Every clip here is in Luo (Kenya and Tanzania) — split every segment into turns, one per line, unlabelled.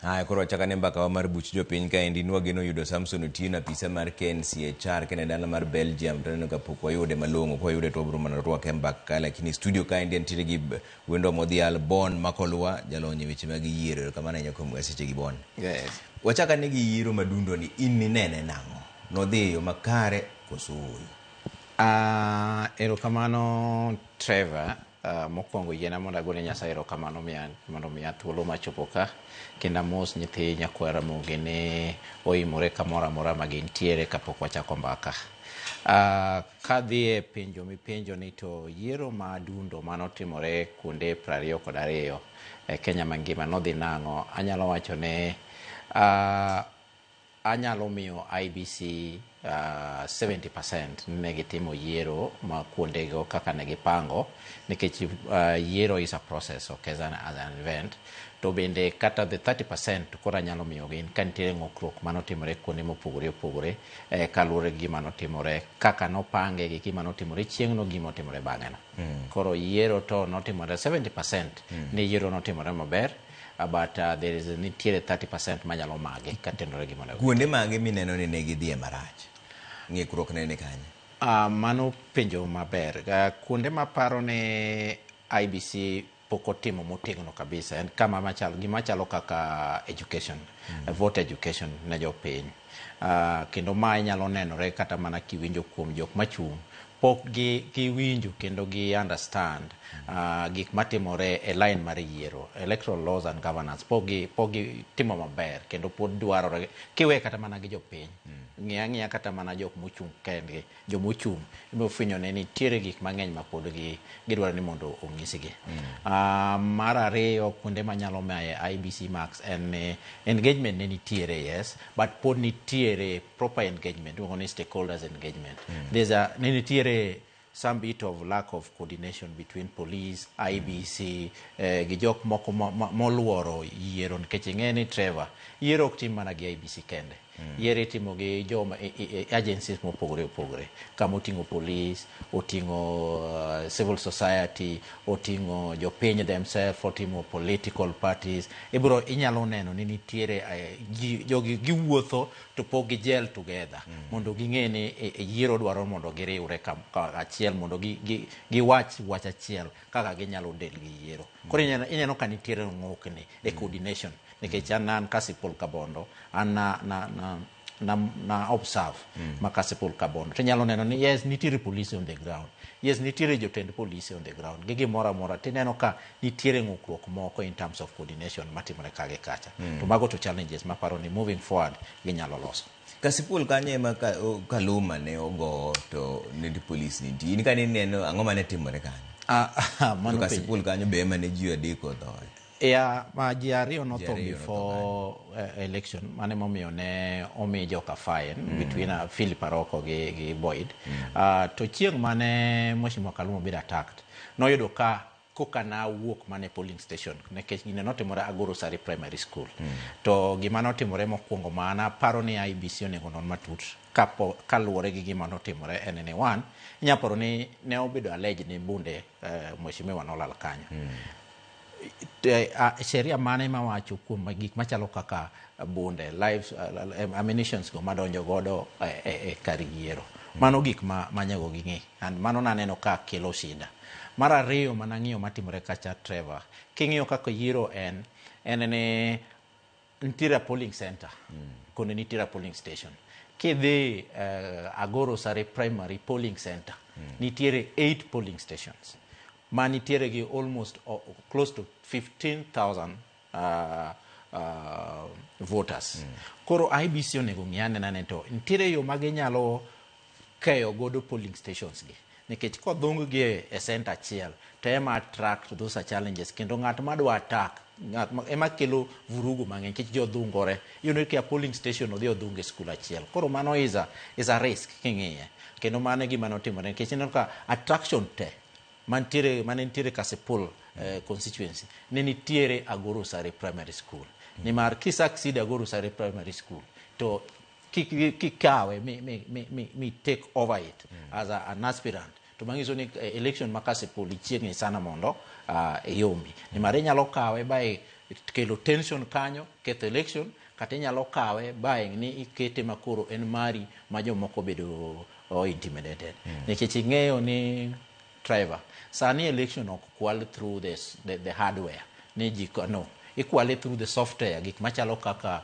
Hai koro chakane mbaka wa mar buch jopiny ka endi nwageno yudo Samson Otieno apisa mar KNCHR kene dala mar Belgium taneno kapok wayude malong'o kwa yude to bro mana rwake mbaka lakini studio ka endi ntiere gi wendo modhial Bon Makolwal jalonye weche mag yiero kamano nyako mweseche gi Bon.
Yes.
Wachakane gi yiero madundo ni in nene nang'o nodhiyo makare koso
erokamano Trevor. Mokwongo yiena mondo agone Nyasaye erokamano mondo miya thuolo machopo ka kendo mos nyithi nyakwara mogene oimore kamoro amora ma gintiere kapok wachako mbaka. Kadhi e penjo mipenjo ni to yiero ma Adundo manotimore kuonde 22 e Kenya mangima nodhi nang'o, anyalo wacho ne anyalo miyo IBC 70% ne gitimo yiero ma kuondego kaka ne gipango nikech yiero is a process okay, as an event to bende kata the 30% kora nyalo miyo gin ka nitiere ng'okruok manotimore kuonde mopogore opogore kaluwore gi gima notimore kaka nopange gi gima notimore chieng'no gima otimore bang'eno. Koro yiero to notimore 70% ne yiero notimore maber. But there is nitiere 30% manyalo mage katendore gima ne
kuonde mage mineno ni ne gidhie marach ng'ikruok nene kanye.
Mano penjo maber. Kuonde maparo ne IBC pok otimo motegno kabisa en kama gima chalo kaka education, voter education ne jopiny. Kendo ma inyalo nenore kata mana kiwinjo kuom jok machung' pok giwinjo kendo gi understand gik matimore e line mar yiero, electoral laws and governance pok gi timo maber kendo pod dwarore kiwe kata mana gi jopiny ng'iya kata mana jok mochung' kendgi jomochung' ibofwenyo ne nitiere gik mang'eny ma pod gidwaro ni mondo ong'isgi. Mar ariyo kuonde manyalo maye IBC Max en engagement ne nitiere yes but pod nitiere proper engagement ni stakeholders engagement. Ne nitiere some bit of lack of coordination between police, IBC, gi jok moko moluoro yiero nikech ing'eni Trevor yiero ok tim mana gi IBC kende. Yiero itimo gi joma agencies mopogore opogore kama oting'o police, oting'o civil society, oting'o jopiny themselves, oting'o political parties. Inyalo neno ni nitiere jogi giwuotho to pok gigel together mondo ging'e ni yiero dwaro mondo giriwre achiel mondo giwach achiel kaka ginyalo del gi yiero. Koro ineno ka nitiere ng'okni e coordination nikech an Kasipul Kabondo an na observe ma Kasipul Kabondo to nyalo neno ni yes nitiere police on the ground, yes nitiere jotend police on the ground gi gimoro amora tineno ka nitiere ng'ukruok moko in terms of coordination matimore kage kacha to mago to challenges maparo ni moving forward ginyalo loso.
Kasipul kanye ma Kaluma ne ogo to nindi police niti in kani neno ang'o mane timore kanyo
mano
Kasipul kanyo be mane ji adeko thoe.
Ma ji ariyo notho before election mane momiyo ne omi joka fine between Philip Aroko gi Boyd. To chieng' mane Mheshimiwa Kaluma bedo attacked noyudo ka koka na wuok mane polling station nekech gine notimore Agoro Sari Primary School. To gima notimore mokwongo mana paro ni IBC onego non matut kaluwore gi gima notimore en ni one inyaparo ni ne obedo alleged ni bunde Mheshimiwa nolal kanyo. Sheria mane mawacho kuom gik machalo kaka bunde live ammunitions go madonjo godo e kar yiero mano gik manyego ging'e and mano naneno ka kelo shida. Mar ariyo manang'iyo matimore kacha Trevor king'iyo kaka yiero en ne nitiere polling center kono nitiere polling station kidhi Agoro Sari Primary Polling Center nitiere 8 polling stations ma nitiere gi almost close to 15,000 voters. Koro IBC onego ng'iyane nane to nitiere yo ma ginyalo keyo godo polling stations gi nikech kodhung gi e center achiel to ema attract those challenges kendo ng'at madwa attack ema kelo vurugu mang'eny nikech jodhungore yune kia polling station odhi odhunge skul achiel. Koro mano is a risk king'iye kendo mano gima notimore nikech ineno ka attraction te mane nitiere Kasipul constituency ne nitiere Agoro Sari Primary School. Nimar kisucceed Agoro Sari Primary School to kikawe me take over it as an aspirant to mangiso ni election ma Kasipul chiegni sana mondo yombi nimar inyalo kawe by kelo tension kanyo, ketho election, kata inyalo kawe buying ni ikete makoro en mari ma jomoko bedo intimidated. Nikech ing'eyo ni Trevor, sani election ok kwal through the hardware ni no, ikwale through the software, gik machalo kaka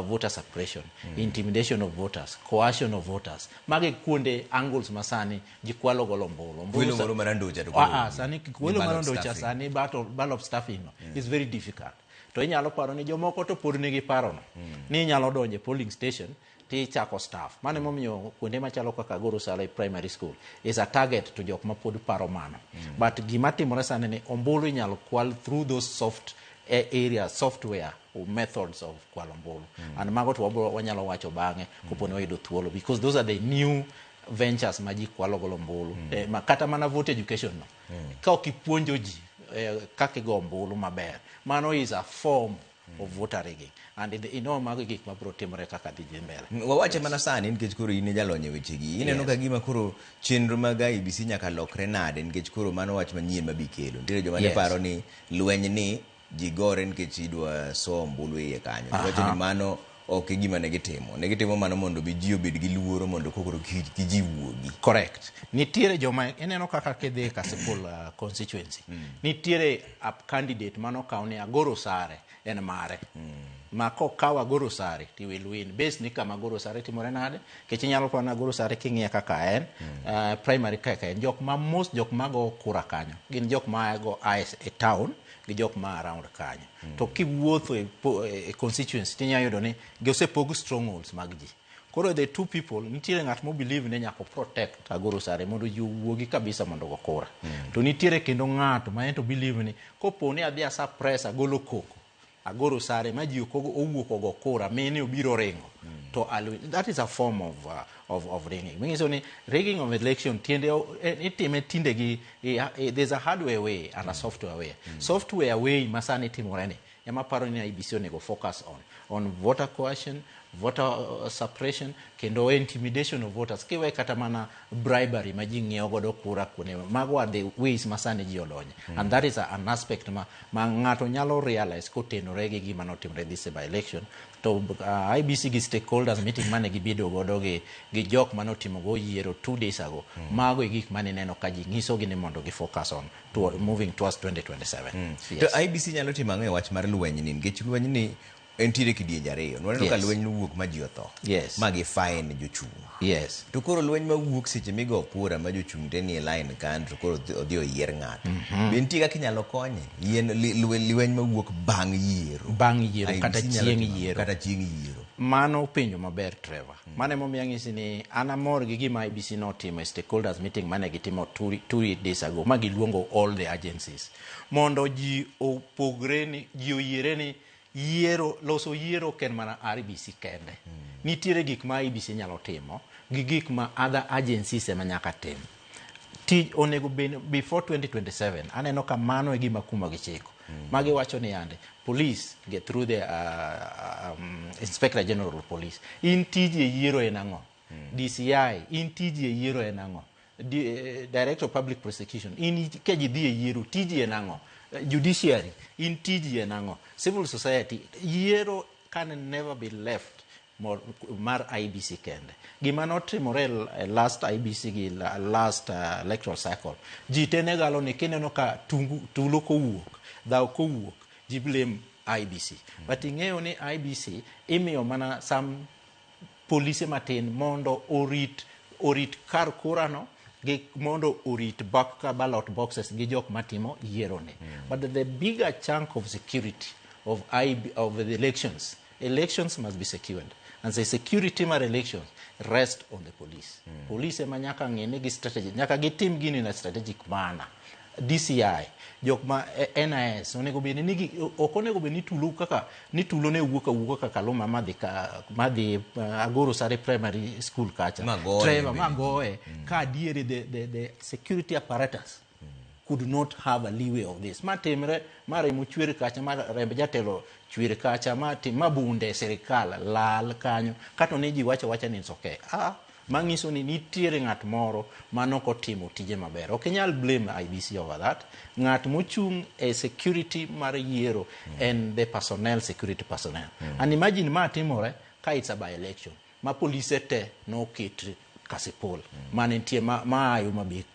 voter suppression, intimidation of voters, coercion of voters. Magi kuonde angles masani jikwalo golo ombulu.
Wilo moro marandocha to
sani wilo marandocha sani ballot stuffing no is very difficult. To inyalo paro ni jomoko to pod nigi paro no ni inyalo donje polling station ti chako staff. Mane momiyo kuonde machalo kaka Goro Sala Primary School is a target to jok ma pod paro mano. But gima timore sani ni ombulu inyalo kwal through those soft areas, software or methods of kwalo ombulu. And mago to wanyalo wacho bang'e koponi wayudo thuolo, because those are the new ventures ma ji kwalo golo ombulu. Kata mana vote education no. Ka ok ipuonjo ji kaka go ombulu maber, mano is a form of voter rigging, and mago gik mabiro timore kaka dhi mbele.
Wawache mana sani nikech koro in jalony e wechegi. Ineno ka gima koro chenro mag IEBC nyaka lokre nade nikech koro mano wach manyien mabikelo. Nitiere joma ne paro ni lweny ni ji gore nikech idwa so ombulu iye kanyo. Wacho ni mano ok gima negitimo mano mondo bi ji obed gi luoro mondo kokoro ji wuogi.
Correct. Nitiere joma ineno kaka kidhi Kasipul constituency. Nitiere a candidate mano kauni Agoro Sare en mare. Ma kokawa Agoro Sare ti will win based ni kama Agoro Sare timore nade, kech inyalo pana Agoro Sare king'iya kaka en primary kaka en jok mago kura kanyo gin jok ma go e town gi jok ma around kanyo. To kiwuotho e constituency tinya yudo ni gisepog strongholds mag ji. Koro the two people nitiere ng'at mo believe ne nyako protect Agoro Sare mondo ji wuogi kabisa mondo go kura. To nitiere kendo ng'ato ma ento believe ni koponi adhi suppress agolo koko Agoro Sare ma ji owuok go kura mene obiro ringo to that is a form of rigging. Meaning so ni rigging of election tiende itime tinde gi there's a hardware way and a software way. Software way masani timore ni ema paro ni IEBC onego focus on voter coercion, voter suppression, kendo intimidation of voters. Kiwe kata mana bribery ma ji ng'iewo godo kura kuone. Mago are the ways masani ji olonye. And that is an aspect ma ng'ato nyalo realize kotenore gi gima notimore this by election. To IEBC gi stakeholders meeting mane gibedo godo gi jok manotimo go Yiero 2 days ago. Mago e gik mane neno ka ji nyiso gi ni mondo gi focus on moving towards 2027.
Yes. To IEBC nyalo timo ang'o e wach mar lweny ni nikech lweny ni entiere kidienje ariyo. Nwaneno ka lweny wuok ma ji otho. Ma gi fine jochung'. To koro lweny ma wuok seche migo pura ma jochung' te ni e line kan to koro odhi oyier ng'ato. Be nitie kaka inyalo konye lweny ma wuok bang' yiero.
Kata chieng'
yiero.
Mano penjo maber Trevor. Mane momiyo ang'isi ni an amor gi gima IEBC notimo stakeholders meeting mane gitimo 2 days ago ma giluongo all the agencies mondo ji opogre ni ji oyiere ni loso yiero ken mana IEBC kende. Nitiere gik ma IEBC nyalo timo gi gik ma other agencies ema nyaka tim. Onego before 2027 aneno ka mano e gima kuma gichiko. Magi wacho ni yande police get through the Inspector General of Police. In tiji e yiero en ang'o? DCI in tiji e yiero en ang'o? Director of Public Prosecution in keji dhi e yiero tiji en ang'o? Judiciary in tiji en ang'o? Civil society yiero can never be left mar IEBC kende. Gima notimore last IEBC gi last electoral cycle ji tene galo ni kineno ka tulo kowuok dhaw kowuok ji blame IEBC. But ing'eyo ni IEBC imiyo mana some police matin mondo orit kar kurano gi mondo orit ballot boxes gi jok matimo yiero ne. But the bigger chunk of security of the elections must be secured. And the security mar elections rest on the police. Police ema nyaka ng'ene gi strategy, nyaka gitim gini na strategic manner. DCI, jok ma NIS, onego beni nigi okonego beni tulo kaka ni tulo ne wuoka kaka loma madhi Agoro Sare Primary School kacha. Trevor magoe ka diere the security apparatus could not have a leeway of this. Matemre mare mu chwere kacha mar rembe jatelo chwere kacha mabunde serikal lal kanyo kato ne ji wacha ni it's okay. manyiso ni nitiere ng'at moro manoko timo tije maber. Ok inyal blame IBC over that. Ng'at mochung' e security mar yiero and the personnel, security personnel. And imagine ma timore ka it's a by-election. Ma police te no ket Kasipol, manentie maayo mabik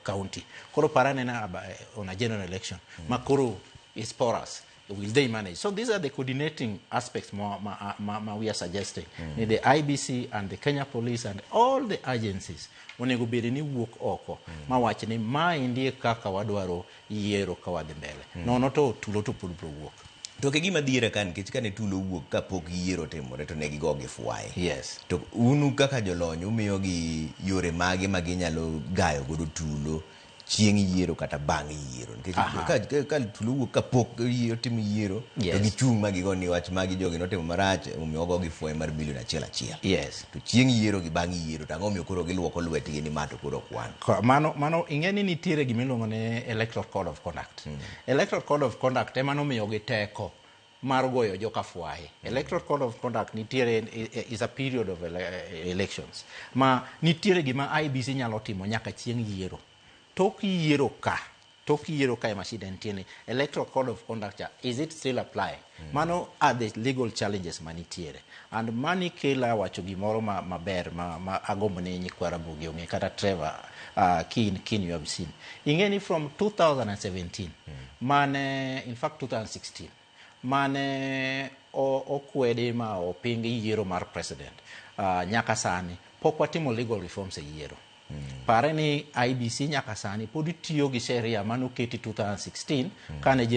county. Koro parane na on a general election. Makoro is porous. Will they manage? So these are the coordinating aspects we are suggesting. The IBC and the Kenya Police and all the agencies onego bedi ni wuok oko mawacho ni ma indie kaka wadwaro yiero ka wadhi mbele. Nono to tulo to pud bro wuok.
To ke gima dhiera kan kech kane tulo wuok kapok yiero timore to ne gigogi fwaye.
Yes.
To unu kaka jolony umiyo gi yore mage ma ginyalo gayo godo tulo chieng' yiero kata bang' yiero. Nikech ka tulo wuok kapok yiero timo yiero to gichung' ma gigo ni wach magi jogi notimo marach omiyo ogogi fwaye mar bilion achiel.
Yes.
To chieng' yiero gi bang' yiero tang'o omiyo koro giluoko lwetgi ni mato koro kwan.
Mano ing'eni nitiere gimiluongo ni Electoral Code of Conduct. Electoral Code of Conduct ema nomiyo gi teko mar goyo joka fwaye. Electoral Code of Conduct nitiere is a period of elections. Ma nitiere gima IBC nyalo timo nyaka chieng' yiero. Tok yiero ka ema shida nitiere. Electoral Code of Conduct, is it still applying? Mano are the legal challenges manitiere. And mani kela wacho gimoro maber ma agombo ne nyikwara bugi ong'e kata Trevor keen you have seen. Ing'eni from 2017 mane in fact 2016 mane okwede ma opingi yiero mar president nyaka sani pok watimo legal reforms e yiero. Pare ni IBC nyaka sani pod tiyo gi sheria manoketi 2016 kane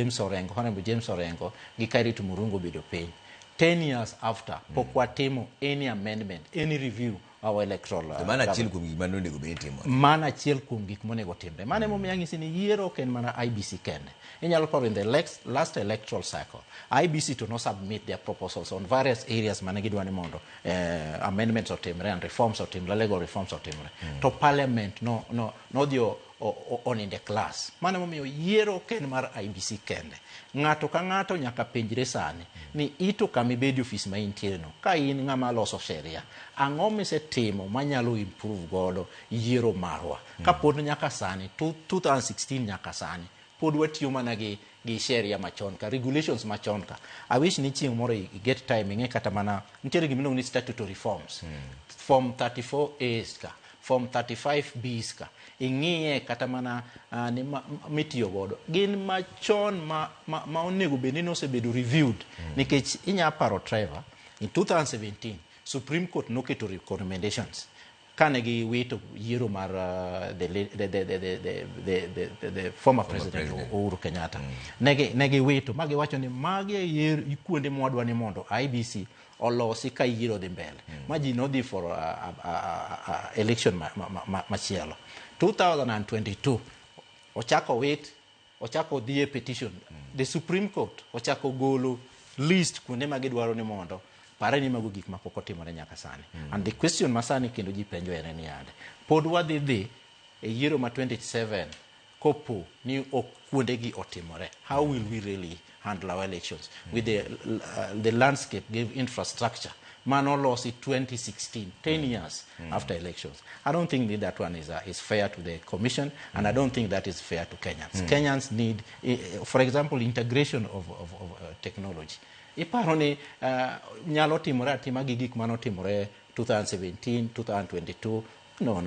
Honorable James Orengo gi Kairit Murungo bedo piny. 10 years after pok watimo any amendment, any review our electoral
mana achiel kuom gik manonego bed timo.
Mana achiel kuom gik monego timre. Mane momiyo ng'isi ni yiero ken mana IBC kende. Inyalo paro in the last electoral cycle, IBC to no submit their proposals on various areas mane gidwa ni mondo amendments otimre and reforms otimre, legal reforms otimre. To parliament no dio on in the class. Mane momiyo yiero ken mar IBC kende. Ng'ato ka ng'ato nyaka penjre sani ni ito kama ibedi ofis ma intiere no ka in ng'ama loso sheria ang'o misetimo manyalo improve godo yiero marwa ka pod nyaka sani 2016 nyaka sani pod watiyo mana gi sheria machon ka regulations machon ka. I wish ni chieng' moro i get time ing'e kata mana nitiere gimiluongo ni statutory forms form 34A ka form 35B ka ing'iye kata mana ni mitiyo godo gin machon ma onego bedi ni osebedo reviewed nikech inya paro Trevor in 2017 Supreme Court noketo recommendations kane gi wito yiero mar the former president Uhuru Kenyatta negi wito magi wacho ni magi yiero kuonde mwadwa ni mondo IBC olosi ka yiero dhi mbele ma ji no dhi for election machielo 2022 ochako dhie petition the Supreme Court ochako golo list kuonde ma gidwaro ni mondo pare ni mago gik mapok otimore nyaka sani. And the question masani kendo ji penjo en ni ade pod wadhi dhi e yiero ma 27 kopo ni kuonde gi otimore. How will we really handle our elections with the landscape gave infrastructure manolosi 2016 10 years after elections? I don't think that one is fair to the commission, and I don't think that is fair to Kenyans. Kenyans need for example integration of technology. Iparo ni nyalo timore atima gi gik manotimore 2017 2022. No.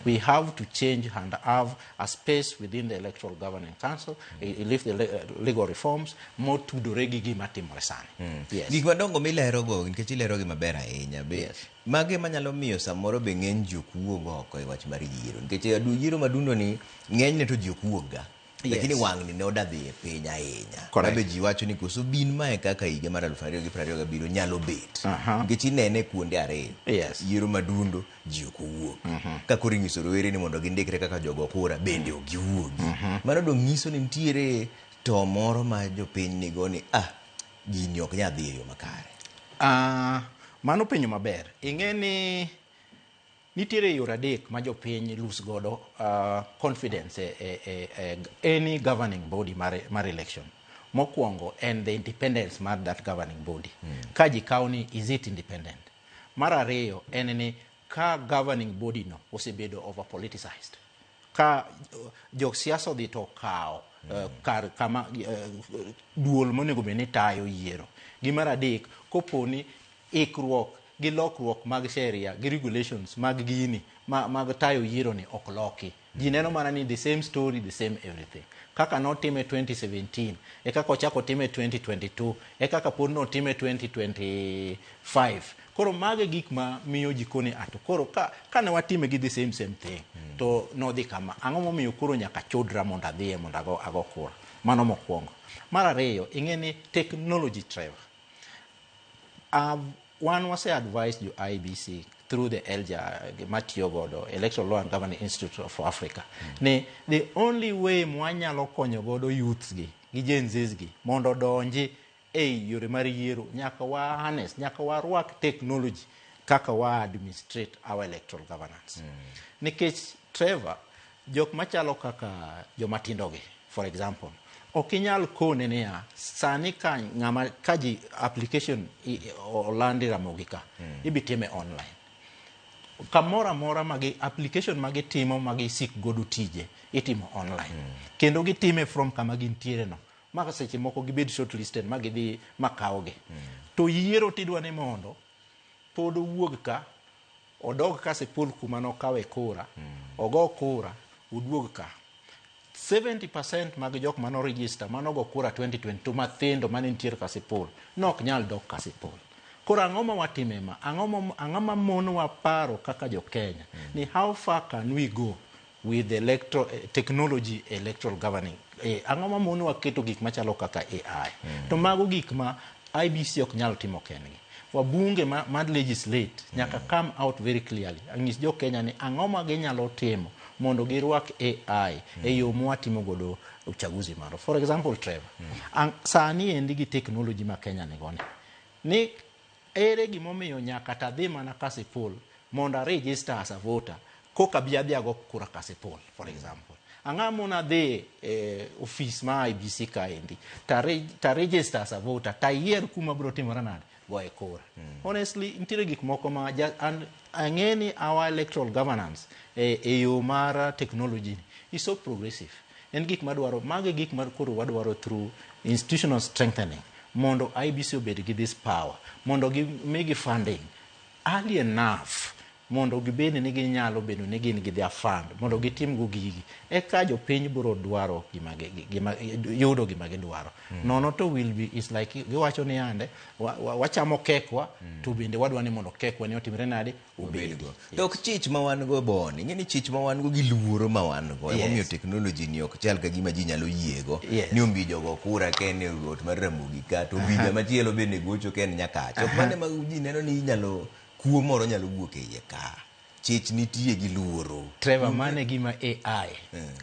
We have to change and have a space within the Electoral Governing Council, lift the legal reforms, more to do regi gima timore sani. Yes.
Gik madongo milero go nikech ilero gi maber ahinya be.
Yes.
Mage manyalo miyo samoro be ng'eny ji okuog oko e wach mar yiero. Nikech yiero madundo ni ng'enyne to ji okuoga. Lakini wang'ni ne odadhi e piny ahinya. Kabe ji wacho ni koso bin mae kaka higa mar 2027 nyalo bet. Nikech inene kuonde ariyo. Yiero madundo ji ok owuok. Ka koro ing'iso rowere ni mondo gindikre kaka jogo kura bende ok giwuogi. Mano do ng'iso ni nitiere to moro ma jopiny nigo ni gini ok nyal dhi e yo makare.
Mano penjo maber. Ing'eni nitiere yore adek ma jopiny lose godo confidence any governing body mar election. Mokwongo and the independence mar that governing body. Ka ji kawo ni is it independent? Mar ariyo en ni ka governing body no osebedo over politicized, ka jok siasa odhi to kao kar kama duol monego bed ni tayo yiero. Gi mar adek, koponi ikruok gi lokruok mag sheria gi regulations mag gini mag tayo yiero ni ok loki, ji neno mana ni the same story, the same everything. Kaka notime 2017 e kaka ochako time 2022 e kaka pod notime 2025. Koro mage gik ma miyo ji kone ato koro ka ne watime gi the same thing to nodhi kama, ang'o momiyo koro nyaka chodra mondo adhiye mondo ago kura. Mano mokwongo. Mar ariyo, ing'e ni technology Trevor, wan wase advise jo IBC through the ELGA matiyo godo, Electoral Law and Governing Institute of Africa, ni the only way mwanyalo konyo godo youths gi Gen Zs gi mondo donji yore mar yiero, nyaka wa harness, nyaka warwak technology kaka wa administrate our electoral governance. Nikech Trevor, jok machalo kaka jomatindo gi, for example, okinyal kone niya sani ka ji application olandi ramogika ibitime online. Kamora mora magi application magi timo magi sik godo tije itimo online. Kendo gitime from kama gintiere no. Maka seche moko gibed shortlisted magi dhi makawgi. To yiero tidwa ni mondo pod owuog ka odog ka sipul kuma no kawe kura, ogo kura, uduog ka. 70% mag jok mano register manogo kura 2022 mathindo manentiere ka sipul nok nyal dok ka sipul. Koro ang'o ma watime ma? Ang'o ma mono waparo kaka jo Kenya ni how far can we go with the technology electoral governing? Ang'o ma mono waketo gik machalo kaka AI? To mago gik ma IBC ok nyalo timo kendgi. Wabunge mad legislate nyaka come out very clearly. Ang'is jo Kenya ni ang'o ma ginyalo timo mondo girwak AI yo mwatimo godo uchaguzi maro. For example, Trevor, sani endi gi technology ma Kenya negoni. Ni ere gimomiyo nyaka tadhi mana kasipul mondo register as a voter koka biadhi ago kura kasipul, for example. Ang'amo na dhi office ma IBC ka endi ta register as a voter ta yier kuma bro timore nade goe kura. Honestly, nitiere gik moko ma ang'eni our electoral governance yo mar technology is so progressive. En gik madwaro mage gik mar koro wadwaro through institutional strengthening mondo IBC obed gi this power, mondo migi funding early enough, mondo gibed ni ginyalo bedo ni gin gi their fund, mondo gitim go gigi eka jo piny biro dwaro yudo gima gidwaro. Nono to will be is like giwacho ni ande wachamo kekwa to bende wadwa ni mondo kekwa ni otimre nade obedgo.
Dok chich ma wan go boni, ng'eni chich ma wan go gi luoro ma wan go emomiyo technology ni ok chal ka gima ji nyalo yiego ni ombijo go kura ken e got mar Ramogi ka to ombija machielo bende gocho ken nyakacha. Ok mane ma ji neno ni nyalo kuo moro nyalo wuok e iye ka. Chich nitie gi luoro.
Trevor, mane gima AI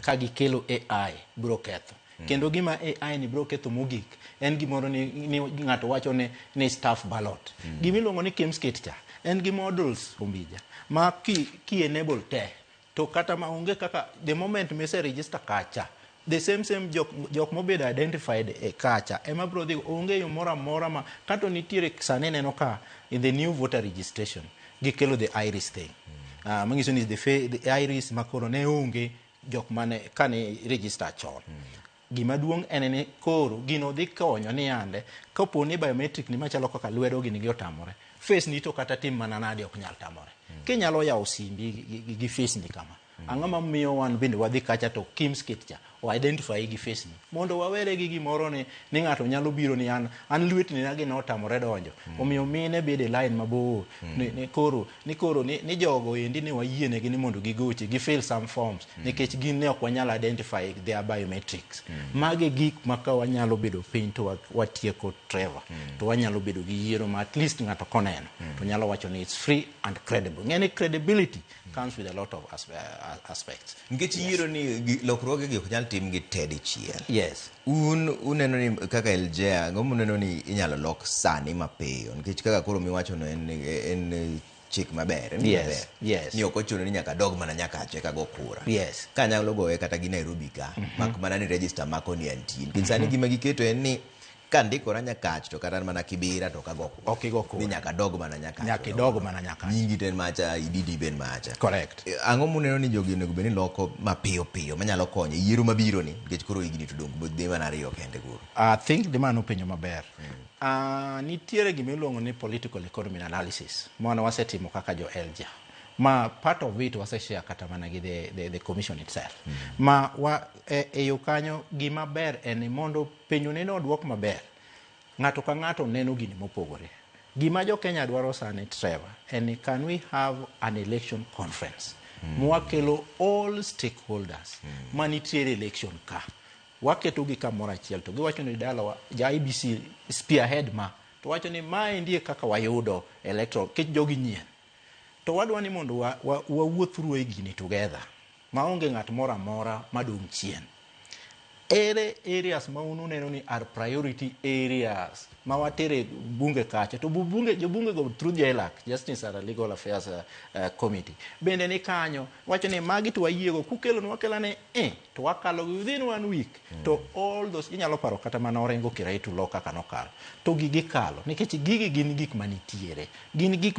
ka gikelo AI biro ketho. Kendo gima AI ni biro ketho mogik en gimoro ni ng'ato wacho ni staff ballot. Gimiluongo ni Kemskate cha en gi models ombija ma ki enable te to kata ma onge kaka the moment me se register kacha the same jok mobedo identified kacha ema bro dhi onge yo mora ma kato nitiere sane neno ka in the new voter registration gikelo the iris thing. Mangiso ni the iris makoro ne onge jok mane kane register chon. Gima duong' en ni koro gino dhi konyo ni ande kapo ni biometric ni machalo kaka lwedo gini gi otamore face ni to kata tim mananade ok nyal tamore. Kinyalo yawo simbi gi face ni kama ang'o ma miyo wan bende wadhi kacha to Kemskate cha o identify gi face ni mondo wawere gi gimoro ni ng'ato nyalo biro ni an lwetni na gino otamore donjo omiyo mine bede line mabor ni koro ni jogo endi ne wayiene gi ni mondo gigoche gi fill some forms nikech gin ne ok wanyalo identify their biometrics. Mage gik maka wanyalo bedo piny to watieko Trevor to wanyalo bedo gi yiero ma at least ng'ato koneno to nyalo wacho ni it's free and credible. Ng'ene credibility comes with a lot of aspects.
Nikech yiero ni lokruoge gi ok nyal tim gi tedi chiel.
Yes.
Uneno ni kaka Elgea ngomo neno ni inyalo lok sani mapiyo nikech kaka koro miwacho no en chik maber.
Yes.
Ni ok ochuno ni nyaka dog mana nyaka acheka go kura.
Yes.
Ka nyalo goye kata gi Nairobi ka mak mana ni register mako ni antin. Sani gima giketo en ni kandikora nyakach to kata mana kibira to kago
ok igo
ni nyaka dog mana nyakach
nyaka dog mana nyakach
nyingi ten macha ididi ben macha
correct
ang'o muneno ni jogi onego bed ni loko mapiyo piyo manyalo konyo yiero mabiro ni nikech koro higni to dong dwe mana ariyo kende guru
I think the man openjo maber nitiere gima iluongo ni political economy analysis mano wasetimo kaka jo Elja ma part of it waseshare kata mana gi the commission itself ma e yo kanyo gima ber en mondo penjo neno odwok maber ng'ato ka ng'ato neno gini mopogore gima jo Kenya dwaro sani Trevor en can we have an election conference mwakelo all stakeholders manitiere election ka waketo gi kamoro achiel to giwacho ni dalawa ja IBC spearhead ma to wacho ni mae ndie kaka wayudo electoral kich jogi nyien to wadwa ni mondo wawuoth through e gini together maonge ng'at moro amora madong' chien ere areas ma unu neno ni are priority areas ma watere bunge kacha to jo bunge go through JLAC Justice and Legal Affairs Committee bende ni kanyo wacho ni magi to wayiego kukelo wakelane to wakalo within 1 week to all those inyalo paro kata mana orengo kirai to loka kano kalo to gigi kalo nikech gigi gin gik manitiere gin gik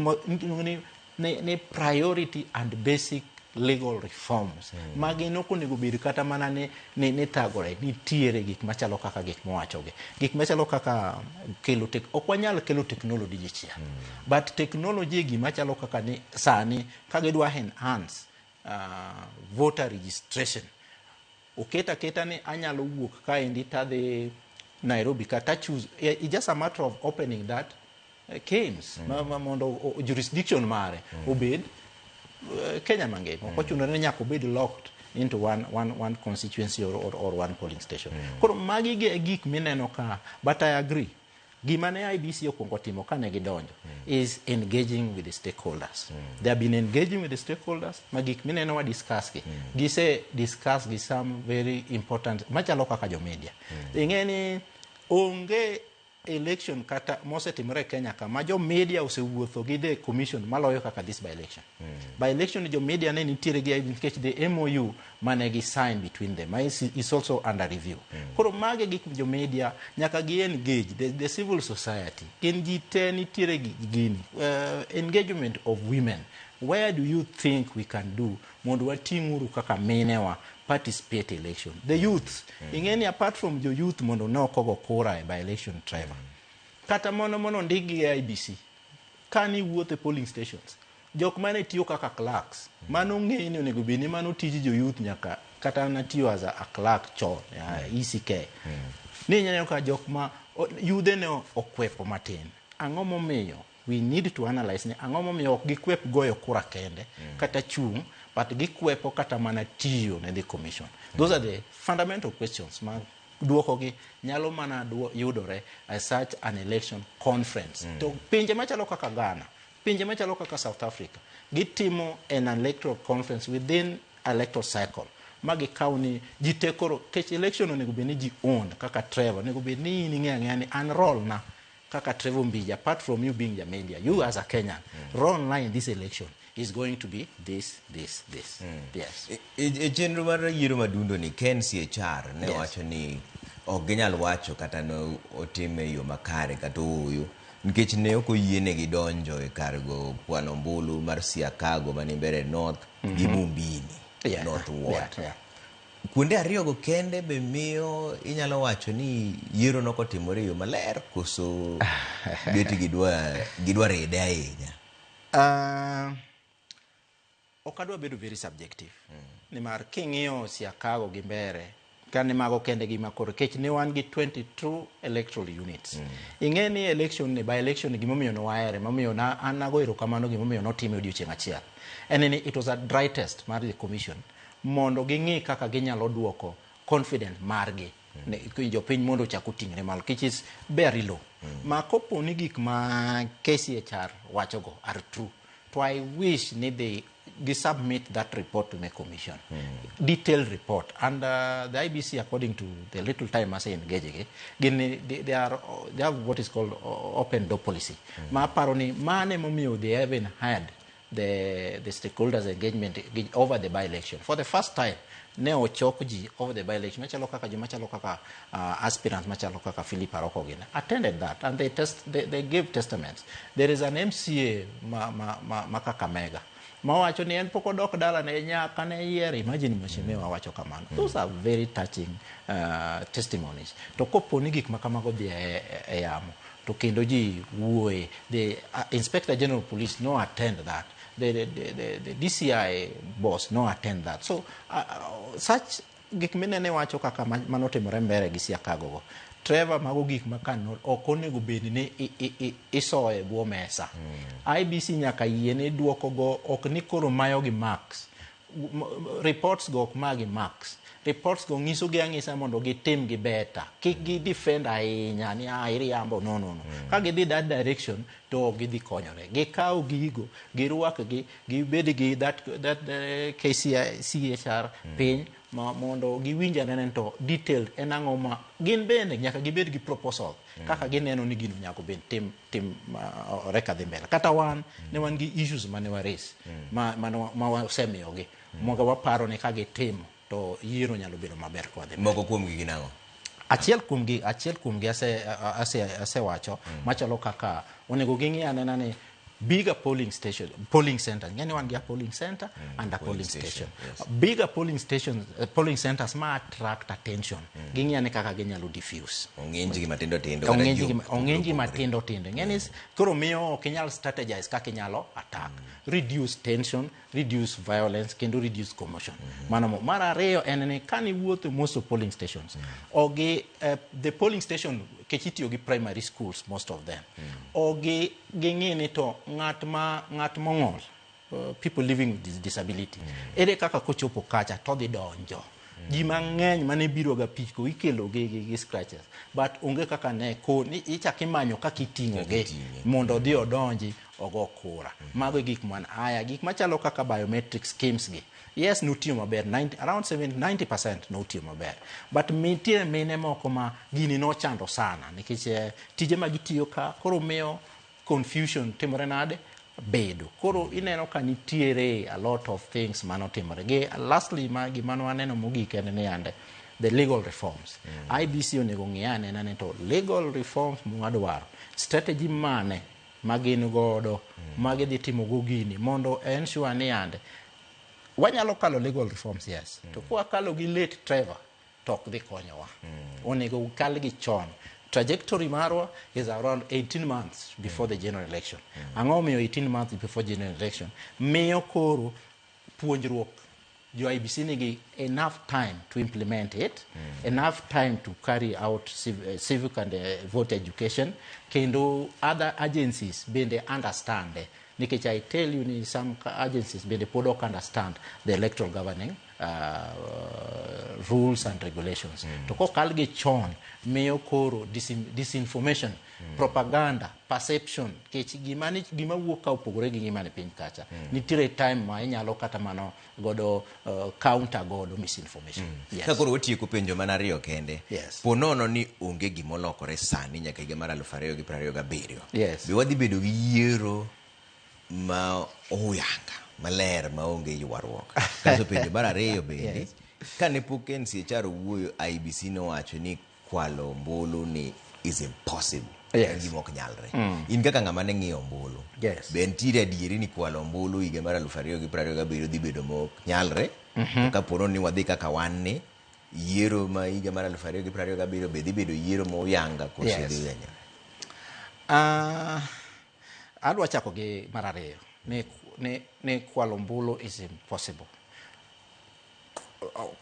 ni priority and basic legal reforms magi nokonego bed kata mana ni thagore nitiere gik machalo kaka gik mowachogi gik machalo kaka kelo ok wanyal kelo technology dichiel but technology gima chalo kaka ni sani ka gidwa enhance voter registration oketa ni anyalo wuok kaendi tadhi Nairobi kata choose it's just a matter of opening that games mondo jurisdiction mare obed Kenya mangima ochuno ni nyaka obed locked into one constituency or one polling station koro magi gik mineno ka but I agree gima ne IBC okwongo timo kane gidonjo is engaging with the stakeholders they have been engaging with the stakeholders magik mineno wa discuss gise discuss gi some very important machalo kaka jo media ingeni onge election kata mosetimore Kenya kama jo media osewuotho gi the commission maloyo kaka this by election by election jo media ne nitiere gi because the MOU mane gi sign between them is also under review koro mage gi jo media nyaka gi engage the civil society gin ji te nitiere gi gini engagement of women where do you think we can do mondo wating'uru kaka minewa participate election the youth ingeni apart from the youth mondo ne okogo kura by election Trevor kata mono ndigi IBC kani wuothe polling stations jok mane tiyo kaka clerks mano ng'e ni onego bini mano tiji jo youth nyaka kata na tiyo as a clerk chon ECK ni nyanyo ka jok ma yudhe ne okwepo matin ang'o momiyo we need to analyze ni ang'o momiyo ok gikwep goyo kura kende kata chung but gikwepo kata mana tiyo ne the commission those are the fundamental questions ma duoko gi nyalo mana yudore as such an election conference to pinje machalo kaka Ghana pinje machalo kaka South Africa gitimo an electoral conference within electoral cycle magi kauni jitekoro kech election onego beni ji owned kaka Trevor onego beni ni ng'e ni an role na kaka Trevor Mbija apart from you being the media you as a Kenyan role na in this election is going to be this yes
chenro mar yiero madundo ni Ken CHR ne wacho ni ok ginyal wacho kata no otime yo makare kata oyo nikech ne ok oyienegi donjo e kargo kwano ombulu mar Siakago mani mbere North gi Mumbini North Ward kuonde ariyo go kende be miyo inyalo wacho ni yiero nokotimore yo maler koso beti gidwa rede ahinya
okadwa bedo very subjective ni mar king'iyo Siakago gi mbere kane mago kende gi makoro kech ne wan gi 22 electoral units ing'eni election ni by election gimomiyo no waere momiyo na anago erokamano gimomiyo notime odiochieng' achiel and then it was a dry test mar the commission mondo ging'i kaka ginyalo duoko confident margi ne jopiny mondo chako ting're malo kich is very low ma kopo ni gik ma KCHR wachogo are true to I wish ni they submit that report to the commission detailed report and the IBC according to the little time as I engage they have what is called open door policy ma paro ni mane momiyo they haven't had the stakeholders engagement over the by-election. For the first time, ne ochok ji over the by-election, machalo kaka aspirants, machalo kaka Philip Aroko attended that, and they gave testaments. There is an MCA Makakamega. Mawacho ni en poko dok dala ne nyaka ne Yiero. Imagine mheshimiwa wacho kamano. Those are very touching testimonies. To kopo ni gik makamago dhi e yamo. To kendo ji wuoye. The Inspector General of Police no attend that. The DCI boss no attend that. So such gik minene wacho kaka manotimore mbere gi Siakago. Trevor mago gik makano okonego bed ni isoe bwo mesa. IBC nyaka yiene duoko go ok ni koro mayo gi max. Reports go ok magi max. Reports go ngiso gi angisa mondo gitim gi beta. Kik gi defend ahinya ni iriambo no. Ka gidhi that direction to gidhi konyore. Gikaw gigo, giruak gi, gibed gi that KCHR piny mondo giwinja nenen to detailed enang'o ma gin bende nyaka gibed gi proposal kaka gineno ni gino nyaka ben tim reka dhi mbele. Kata wan ne wan gi issues mane wa raise ma wasemiyogi moga waparo ni ka gitimo to Yiero nyalo bedo maber kwa dhi.
Moko kuom gi ginang'o?
Achiel kuom gi ase wacho machalo kaka onego ging'i anena ni bigger polling centers. Yani one gear polling center and a polling station.
Yes.
Bigger polling centers ma attract attention. Gingi ane kaka ginyalo diffuse.
Ongenji gi matindo tindo.
Yani koro miyo kinyal strategize kaka kinyalo attack. Reduce tension, reduce violence, kendo reduce commotion. Mara ariyo en ni kani wuotho most of polling stations. Ogi the polling station kechitiyo gi primary schools, most of them. Ogi ging'ini to ng'at mong'ol, people living with disability. Ere kaka kochopo kacha to dhi donjo. Ji mang'eny mane biro ga pichko ikelo gi scratches. But onge kaka ne ko ni ichaki manyo kaka iting'o ge mondo dhi odonji ogo kura. Mago gik man aya gik machalo kaka biometric schemes gi. Yes, nutiyo maber, around 90% nutiyo maber. But mitie mine moko ma gini no chando sana nikech tije magitiyo ka koro miyo confusion timore nade bedo. Koro ineno ka nitiere a lot of things manotimore. Lastly gimano aneno mogik en ni ande the legal reforms. IBC onego ng'iyane nane to legal reforms mwadwaro. Strategy mane magin godo magidhi timo go gini mondo ensure ni ande wanyalo kalo legal reforms, yes. To kwa kalo gi late Trevor tok dhi konyowa. Onego kal gi chon. Trajectory marwa is around 18 months before the general election. Ang'o miyo 18 months before general election? Miyo koro puonjruok jo IBC nigi enough time to implement it, enough time to carry out civic and voter education, kendo other agencies bende understand. Nikech I tell you, some agencies bende pod ok understand the electoral governing rules and regulations. To kokal gi chon miyo koro disinformation, propaganda, perception, kech gima wuok ka opogore gi gima ne piny kacha. Nitiere time ma inyalo kata mano godo counter godo misinformation.
Yes. Ka koro watieko penjo mana ariyo kende.
Yes.
Po nono ni onge gimolokore sani nyaka higa mar 2027.
Yes.
Be wadhi bedo gi yiero ma oyanga maler maonge ywaruok. Kaso penjo mar ariyo bende. Yes. Kane pok NCHR wuoyo, IBC nowacho ni kwalo ombulu ni is impossible.
Yes.
Gima ok nyalre. In kaka ng'ama ne ng'iyo ombulu.
Yes.
Be nitiere adieri ni kwalo ombulu higa mar 2027 dhi bedo mok nyalre? Ka pono ni wadhi kaka wan ni yiero ma higa mar 2027 be dhi bedo yiero ma oyanga koso dhi wenya?
Adwa chako gi mar ariyo. Ne kwalo ombulu is impossible.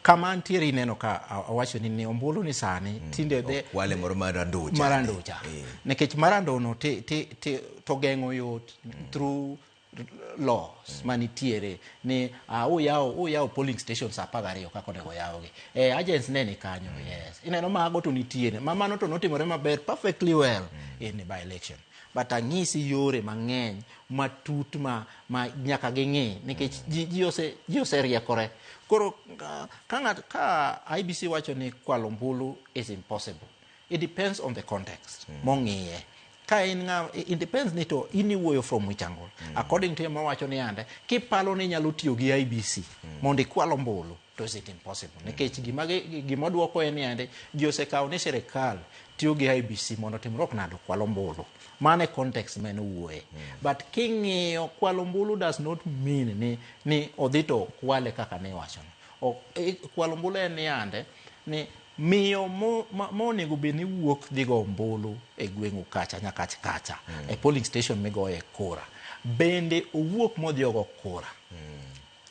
Kama ntiere ineno ka awacho ni ombulu ni sani tinde de
kwale moro marandocha.
Nikech marandono to geng'o yot through laws manitiere ni uyawo polling stations 12 kaka onego yawgi. Agents ne ni kanyo, yes. Ineno mago to nitiere. Mamano to notimore maber perfectly well in the by-election. But ang'isi yore mang'eny matut ma nyaka ging'i nikech ji oseriekore. Koro ka IBC wacho ni kwalo ombulu is impossible. It depends on the context. Mong'iye. ka in nga it depends ni to in iwuoyo from which angle. According to ma wacho ni ande kipalo ni nyalo tiyo gi IBC mondo ikwalo mbulu to is it impossible nikech gima duoko en ande ji osekawo ni sirikal tiyo gi IBC mondo timrok nado kwalo mbulu mane context men wuoye but king'iyo kwalo mbulu does not mean ni odhi to kwale kaka ne wacho kwalo mbulu en ni ande ni miyo monego bed ni wuok dhi go mbulu e gweng'u kacha nyaka kacha e polling station migoye kura bende owuok modhi ogo kura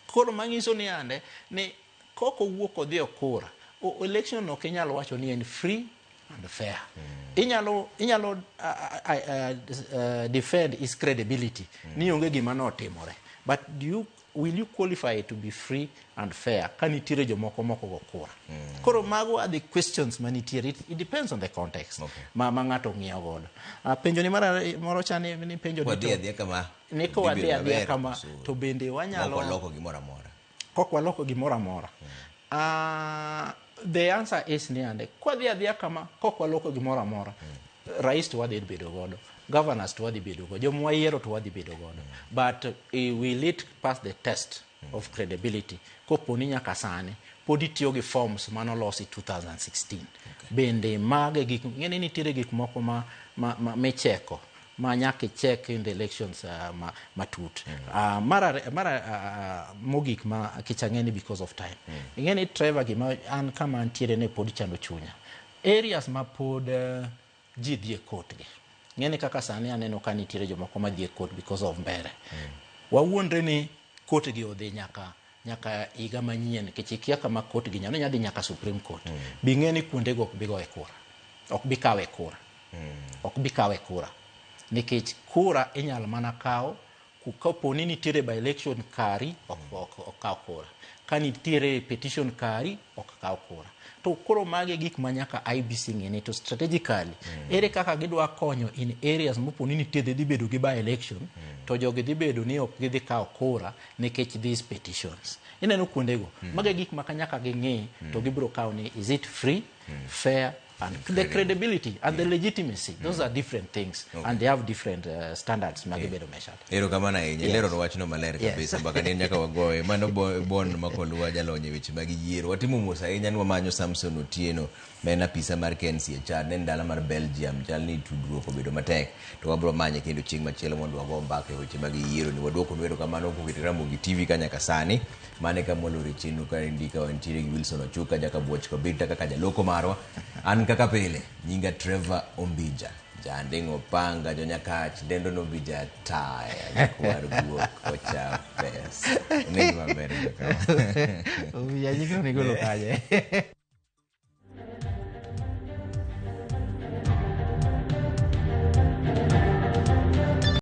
koro manyiso ni ande ni koko wuok odhi kura election no kinyalo wacho ni en free and fair inyalo defend his credibility ni onge gima notimore but will you qualify to be free and fair kanitiere jomoko go kura koro mago are the questions manitiere it depends on the context ma ng'ato ng'iyo godo penjo ni moro chani ni penjo ni ko wadhi kama to bende wanyalo loko gimoro amora the answer is ni ande kwa dhia kama kokwa loko gimoro amora rais to wadhi bedo godo governors to wadhi bedo godo jomwa yiero to wadhi bedo godo but will it pass the test of credibility koponi nyaka sani pod itiyo gi forms manolosi 2016 bende mage gik ng'eni nitiere gik moko micheko ma nyaka check in the elections matut mogik ma kichang'eni because of time ing'eni Trevor gima an kama ntiere ne pod chando chunya areas ma pod ji dhie court gi ng'eni kaka sani aneno ka nitiere jomoko ma dhie court because of mbere wawuondre ni court gi odhi nyaka higa manyien kichikia kama court gi nyadhi nyaka Supreme Court bing'eni kuonde go ok bigoe kura ok bikawe kura nikech kura inyalo mana kawo kuponi nitiere by election kari ok kaw kura ka nitiere petition kari ok kaw kura to koro mage gik manyaka IBC ng'eni to strategically ere kaka gidwa konyo in areas moponi nitiere dhi bedo gi by election to jogi dhi bedo ni ok gidhi kaw kura nikech these petitions ineno kuondego mage gik makanyaka ging'i to gibiro kaw ni is it free fair and the credibility and the legitimacy those are different things and they have different standards magibedo measured
ero kama na lero wachno maler kabisa mpaka ne nyaka wagoye mano bon Makolwal jalonye weche mag yiero watimo mos ahinya ni wamanyo Samson Otieno mena pisa mar KNCHR ne ndala mar Belgium jalni tudruok obedo matek to wabro manye kendo chieng' machielo mondo wago mbaka weche mag yiero ni waduoko nwero kamano kokete Ramogi TV kanyaka sani mane kamolore chenu ka indika wantiere gi Wilson Ochuka jaka buoch kobita kaka jaloko marwa an kaka pile nyinga Trevor Ombija jandingo panga jonyakach dendo no bija taya kwar guok kocha pes ni maber kaka
Ombija jikro ni golo kaje